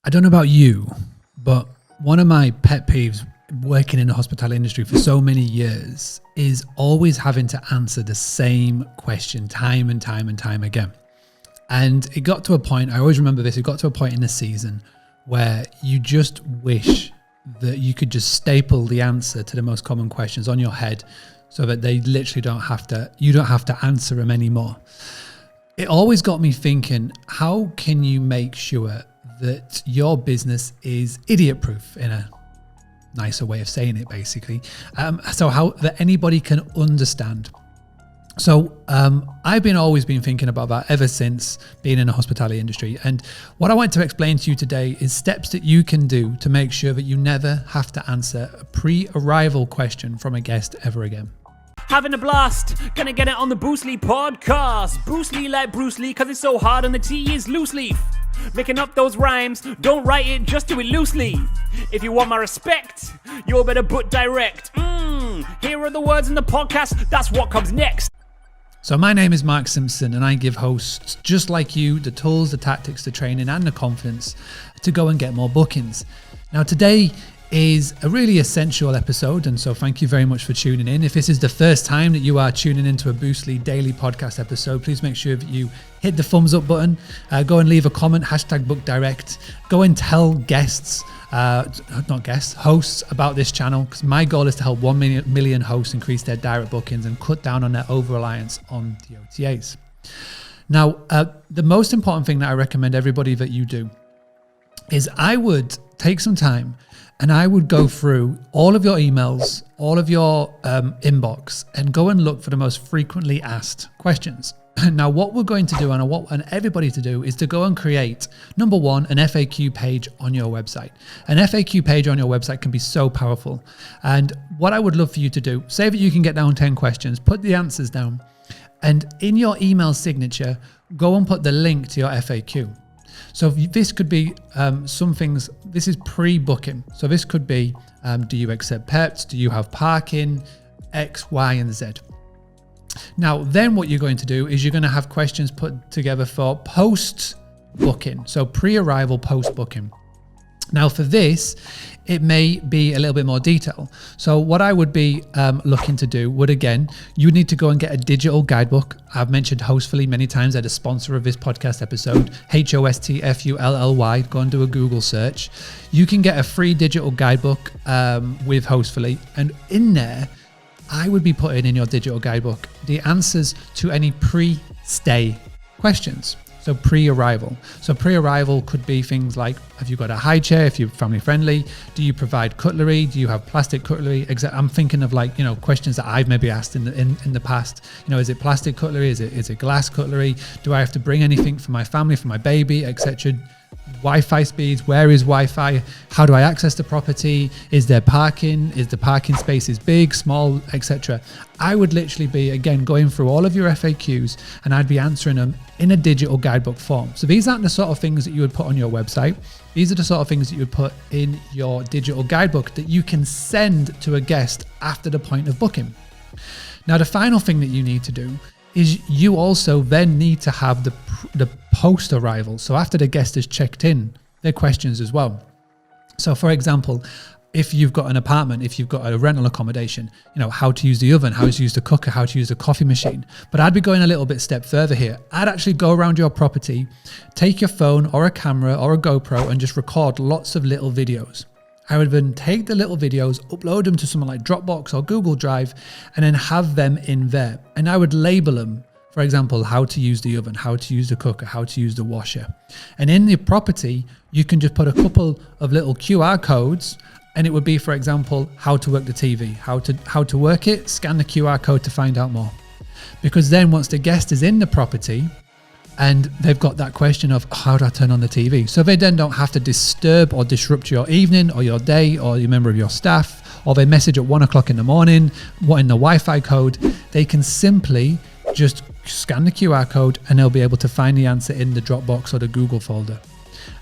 I don't know about you, but one of my pet peeves working in the hospitality industry for so many years is always having to answer the same question time and time and time again. And it got to a point, I always remember this, it got to a point in the season where you just wish that you could just staple the answer to the most common questions on your head so that they literally you don't have to answer them anymore. It always got me thinking, how can you make sure that your business is idiot proof, in a nicer way of saying it, basically? So how that anybody can understand. So I've always been thinking about that ever since being in the hospitality industry. And what I want to explain to you today is steps that you can do to make sure that you never have to answer a pre-arrival question from a guest ever again. Having a blast, gonna get it on the Bruce Lee podcast. Bruce Lee like Bruce Lee, cause it's so hard on the T is loose leaf. Making up those rhymes, don't write it, just do it loosely. If you want my respect, you better put direct. Here are the words in the podcast, that's what comes next. So my name is Mark Simpson, and I give hosts just like you the tools, the tactics, the training and the confidence to go and get more bookings. Now today is a really essential episode, and so thank you very much for tuning in. If this is the first time that you are tuning into a Bruce Lee daily podcast episode, please make sure that you hit the thumbs up button, go and leave a comment, #BookDirect, go and tell hosts about this channel, because my goal is to help 1 million hosts increase their direct bookings and cut down on their over-reliance on the OTAs. Now, the most important thing that I recommend everybody that you do is I would take some time and I would go through all of your emails, all of your inbox, and go and look for the most frequently asked questions. Now, what we're going to do, and what I want everybody to do, is to go and create, number one, an FAQ page on your website. An FAQ page on your website can be so powerful. And what I would love for you to do, say that you can get down 10 questions, put the answers down, and in your email signature, go and put the link to your FAQ. So this could be some things, this is pre-booking. So this could be, do you accept pets? Do you have parking? X, Y, and Z. Now, then what you're going to do is you're going to have questions put together for post-booking. So pre-arrival, post-booking. Now for this, it may be a little bit more detail. So what I would be looking to do would, again, you need to go and get a digital guidebook. I've mentioned Hostfully many times. They're the sponsor of this podcast episode, HOSTFULLY. Go and do a Google search. You can get a free digital guidebook with Hostfully. And in there, I would be putting in your digital guidebook the answers to any pre-stay questions. So pre-arrival. So pre-arrival could be things like, have you got a high chair if you're family friendly? Do you provide cutlery? Do you have plastic cutlery? I'm thinking of questions that I've maybe asked in the past. Is it plastic cutlery? Is it glass cutlery? Do I have to bring anything for my family, for my baby, etc.? Wi-Fi speeds, where is Wi-Fi? How do I access the property? Is there parking? Is the parking spaces big, small, etc.? I would literally be, again, going through all of your FAQs, and I'd be answering them in a digital guidebook form. So these aren't the sort of things that you would put on your website. These are the sort of things that you would put in your digital guidebook that you can send to a guest after the point of booking. Now, the final thing that you need to do is you also then need to have the post arrival. So after the guest has checked in, their questions as well. So for example, if you've got an apartment, if you've got a rental accommodation, how to use the oven, how to use the cooker, how to use the coffee machine. But I'd be going a little bit step further here. I'd actually go around your property, take your phone or a camera or a GoPro and just record lots of little videos. I would then take the little videos, upload them to something like Dropbox or Google Drive, and then have them in there. And I would label them, for example, how to use the oven, how to use the cooker, how to use the washer. And in the property, you can just put a couple of little QR codes, and it would be, for example, how to work the TV, how to work it, scan the QR code to find out more. Because then once the guest is in the property, and they've got that question of, how do I turn on the TV? So they then don't have to disturb or disrupt your evening or your day or your member of your staff, or they message at 1 o'clock in the morning, wanting the Wi-Fi code. They can simply just scan the QR code and they'll be able to find the answer in the Dropbox or the Google folder.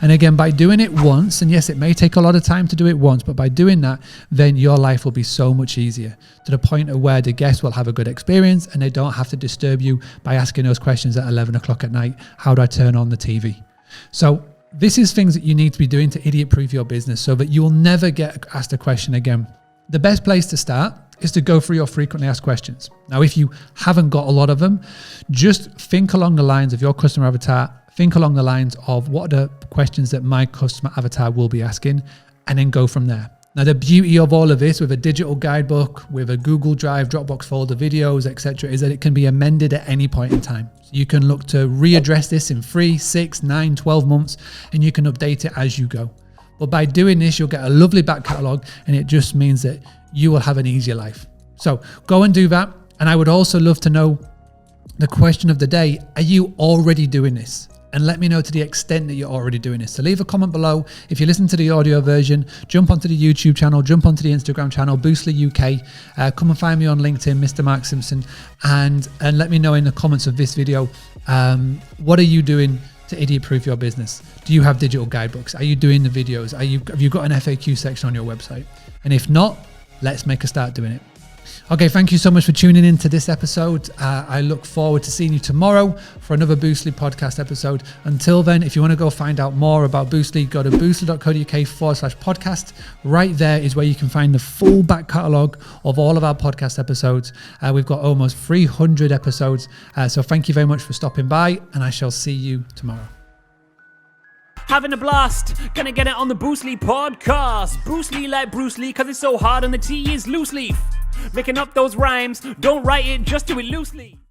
And again, by doing it once, and yes, it may take a lot of time to do it once, but by doing that, then your life will be so much easier, to the point of where the guests will have a good experience and they don't have to disturb you by asking those questions at 11 o'clock at night. How do I turn on the TV? So this is things that you need to be doing to idiot-proof your business so that you'll never get asked a question again. The best place to start is to go through your frequently asked questions. Now, if you haven't got a lot of them, just think along the lines of your customer avatar. Think along the lines of what are the questions that my customer avatar will be asking, and then go from there. Now, the beauty of all of this with a digital guidebook, with a Google Drive, Dropbox folder, videos, etc., is that it can be amended at any point in time. So you can look to readdress this in 3, 6, 9, 12 months, and you can update it as you go. But by doing this, you'll get a lovely back catalog, and it just means that you will have an easier life. So go and do that. And I would also love to know the question of the day. Are you already doing this? And let me know to the extent that you're already doing this. So leave a comment below. If you listen to the audio version, jump onto the YouTube channel, jump onto the Instagram channel, Boostly UK. Come and find me on LinkedIn, Mr. Mark Simpson, and let me know in the comments of this video, what are you doing to idiot-proof your business? Do you have digital guidebooks? Are you doing the videos? Have you got an FAQ section on your website? And if not, let's make a start doing it. Okay, thank you so much for tuning in to this episode. I look forward to seeing you tomorrow for another Boostly podcast episode. Until then, if you want to go find out more about Boostly, go to boostly.co.uk/podcast. Right there is where you can find the full back catalogue of all of our podcast episodes. We've got almost 300 episodes. So thank you very much for stopping by, and I shall see you tomorrow. Having a blast, gonna get it on the Boostly podcast. Boostly like Bruce Lee, cause it's so hard and the T is loose leaf. Making up those rhymes, don't write it, just do it loosely.